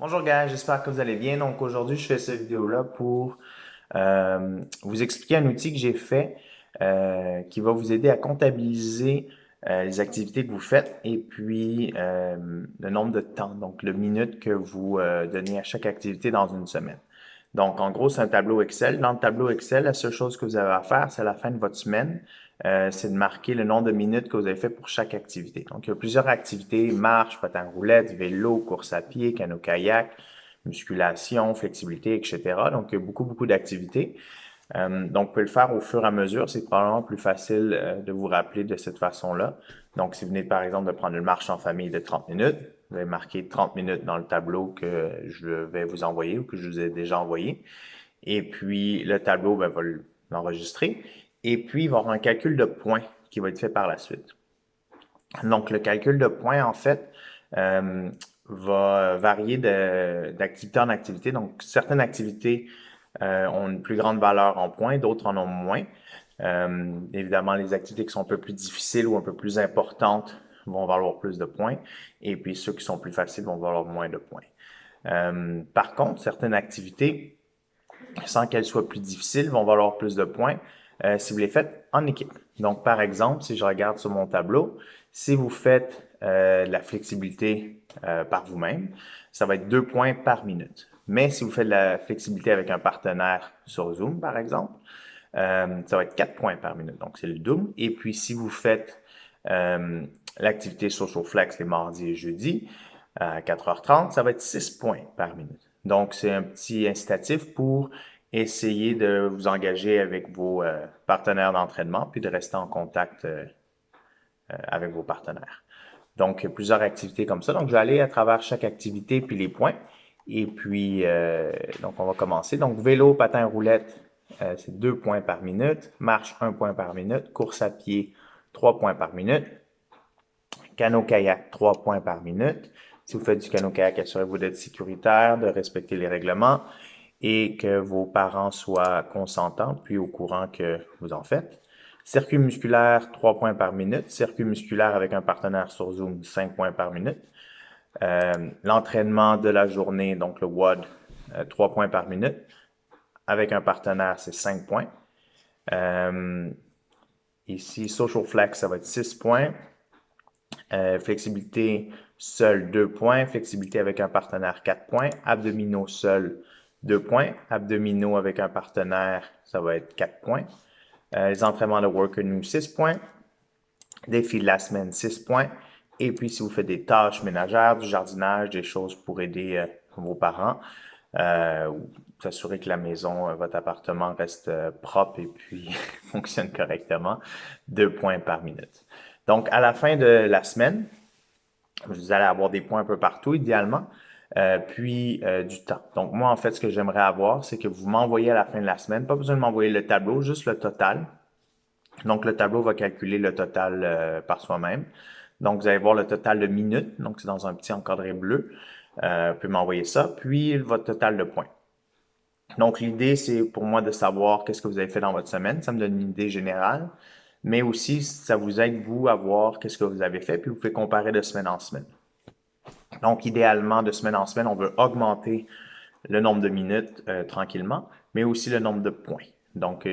Bonjour gars, j'espère que vous allez bien. Donc aujourd'hui, je fais cette vidéo-là pour vous expliquer un outil que j'ai fait qui va vous aider à comptabiliser les activités que vous faites et puis le nombre de temps, donc le minute que vous donnez à chaque activité dans une semaine. Donc en gros, c'est un tableau Excel. Dans le tableau Excel, la seule chose que vous avez à faire, c'est à la fin de votre semaine, c'est de marquer le nombre de minutes que vous avez fait pour chaque activité. Donc, il y a plusieurs activités, marche, patin roulette, vélo, course à pied, canot-kayak, musculation, flexibilité, etc. Donc, il y a beaucoup d'activités. Donc, vous pouvez le faire au fur et à mesure. C'est probablement plus facile de vous rappeler de cette façon-là. Donc, si vous venez par exemple de prendre une marche en famille de 30 minutes, vous allez marquer 30 minutes dans le tableau que je vais vous envoyer ou que je vous ai déjà envoyé. Et puis, le tableau va l'enregistrer. Et puis, il va y avoir un calcul de points qui va être fait par la suite. Donc, le calcul de points, en fait, va varier d'activité en activité. Donc, certaines activités ont une plus grande valeur en points, d'autres en ont moins. Évidemment, les activités qui sont un peu plus difficiles ou un peu plus importantes vont valoir plus de points. Et puis, ceux qui sont plus faciles vont valoir moins de points. Par contre, certaines activités sans qu'elles soient plus difficiles, vont valoir plus de points si vous les faites en équipe. Donc, par exemple, si je regarde sur mon tableau, si vous faites de la flexibilité par vous-même, ça va être 2 points par minute. Mais si vous faites de la flexibilité avec un partenaire sur Zoom, par exemple, ça va être 4 points par minute. Donc, c'est le double. Et puis, si vous faites l'activité Social Flex les mardis et jeudis à 4h30, ça va être 6 points par minute. Donc, c'est un petit incitatif pour essayer de vous engager avec vos partenaires d'entraînement puis de rester en contact avec vos partenaires. Donc, plusieurs activités comme ça. Donc, je vais aller à travers chaque activité puis les points. Et puis, donc, on va commencer. Donc, vélo, patin, roulette, c'est 2 points par minute. Marche, 1 point par minute. Course à pied, 3 points par minute. Canot-kayak, 3 points par minute. Si vous faites du canot-kayak, assurez-vous d'être sécuritaire, de respecter les règlements et que vos parents soient consentants puis au courant que vous en faites. Circuit musculaire, 3 points par minute. Circuit musculaire avec un partenaire sur Zoom, 5 points par minute. L'entraînement de la journée, donc le WOD, 3 points par minute. Avec un partenaire, c'est 5 points. Ici, Social Flex, ça va être 6 points. Flexibilité seul, 2 points. Flexibilité avec un partenaire, 4 points. Abdominaux seul, 2 points. Abdominaux avec un partenaire, ça va être 4 points. Les entraînements de Worker New, 6 points. Défi de la semaine, 6 points. Et puis, si vous faites des tâches ménagères, du jardinage, des choses pour aider vos parents, s'assurer que la maison, votre appartement reste propre et puis fonctionne correctement, 2 points par minute. Donc, à la fin de la semaine, vous allez avoir des points un peu partout, idéalement, puis du temps. Donc, moi, en fait, ce que j'aimerais avoir, c'est que vous m'envoyez à la fin de la semaine, pas besoin de m'envoyer le tableau, juste le total. Donc, le tableau va calculer le total par soi-même. Donc, vous allez voir le total de minutes. Donc, c'est dans un petit encadré bleu. Vous pouvez m'envoyer ça. Puis, votre total de points. Donc, l'idée, c'est pour moi de savoir qu'est-ce que vous avez fait dans votre semaine. Ça me donne une idée générale. Mais aussi, ça vous aide, vous, à voir qu'est-ce que vous avez fait. Puis, vous pouvez comparer de semaine en semaine. Donc, idéalement, de semaine en semaine, on veut augmenter le nombre de minutes tranquillement, mais aussi le nombre de points. Donc,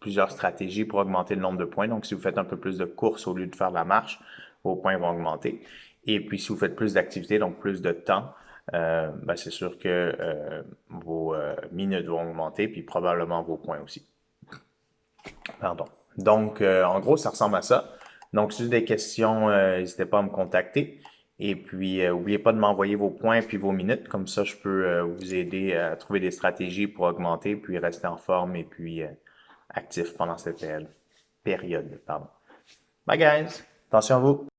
plusieurs stratégies pour augmenter le nombre de points. Donc, si vous faites un peu plus de courses au lieu de faire de la marche, vos points vont augmenter. Et puis, si vous faites plus d'activités, donc plus de temps, ben, c'est sûr que vos minutes vont augmenter, puis probablement vos points aussi. Pardon. Donc, en gros, ça ressemble à ça. Donc, si vous avez des questions, n'hésitez pas à me contacter. Et puis, n'oubliez pas de m'envoyer vos points puis vos minutes. Comme ça, je peux vous aider à trouver des stratégies pour augmenter, puis rester en forme et puis actif pendant cette période. Pardon. Bye guys! Attention à vous!